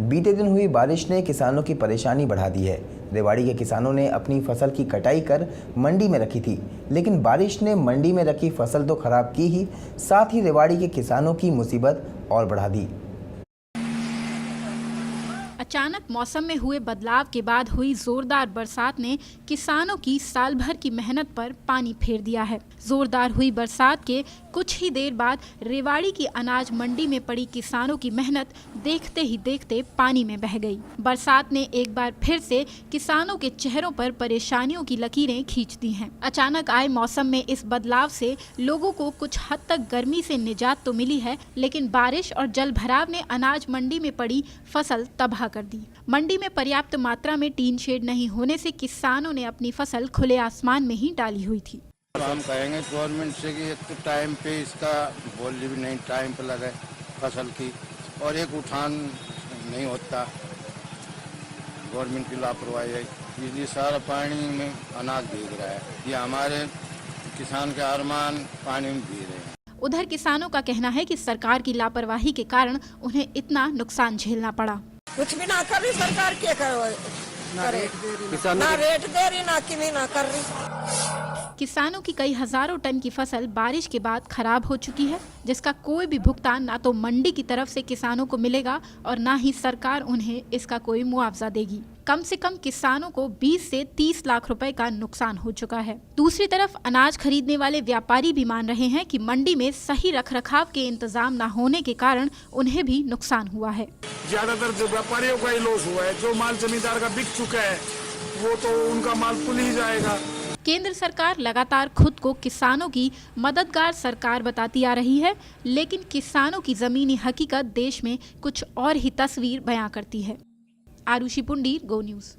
बीते दिन हुई बारिश ने किसानों की परेशानी बढ़ा दी है। रेवाड़ी के किसानों ने अपनी फसल की कटाई कर मंडी में रखी थी, लेकिन बारिश ने मंडी में रखी फसल तो खराब की ही, साथ ही रेवाड़ी के किसानों की मुसीबत और बढ़ा दी। अचानक मौसम में हुए बदलाव के बाद हुई जोरदार बरसात ने किसानों की साल भर की मेहनत पर पानी फेर दिया है। जोरदार हुई बरसात के कुछ ही देर बाद रेवाड़ी की अनाज मंडी में पड़ी किसानों की मेहनत देखते ही देखते पानी में बह गई। बरसात ने एक बार फिर से किसानों के चेहरों पर परेशानियों की लकीरें खींच दी हैं। अचानक आए मौसम में इस बदलाव से लोगों को कुछ हद तक गर्मी से निजात तो मिली है, लेकिन बारिश और जल भराव ने अनाज मंडी में पड़ी फसल तबाह कर दी। मंडी में पर्याप्त मात्रा में टीन शेड नहीं होने से किसानों ने अपनी फसल खुले आसमान में ही डाली हुई थी। हम कहेंगे गवर्नमेंट से कि एक तो टाइम पे इसका बोली भी नहीं टाइम पे लगे फसल की, और एक उठान नहीं होता, गवर्नमेंट की लापरवाही है, इसलिए सारा पानी में अनाज भीग रहा है। ये हमारे किसान के अरमान पानी में भीग रहे हैं। उधर किसानों का कहना है कि सरकार की लापरवाही के कारण उन्हें इतना नुकसान झेलना पड़ा। कुछ भी ना कर रही सरकार, क्या करे, ना रेट दे रही, ना किमी ना कर रही। किसानों की कई हजारों टन की फसल बारिश के बाद खराब हो चुकी है, जिसका कोई भी भुगतान ना तो मंडी की तरफ से किसानों को मिलेगा और ना ही सरकार उन्हें इसका कोई मुआवजा देगी। कम से कम किसानों को 20 से 30 लाख रुपए का नुकसान हो चुका है। दूसरी तरफ अनाज खरीदने वाले व्यापारी भी मान रहे हैं कि मंडी में सही रखरखाव के इंतजाम न होने के कारण उन्हें भी नुकसान हुआ है। ज्यादातर जो व्यापारियों का ही लॉस हुआ है, जो माल जमींदार का बिक चुका है वो तो उनका माल पुल ही जाएगा। केंद्र सरकार लगातार खुद को किसानों की मददगार सरकार बताती आ रही है, लेकिन किसानों की जमीनी हकीकत देश में कुछ और ही तस्वीर बयां करती है। आरुषि पुंडीर, गो न्यूज़।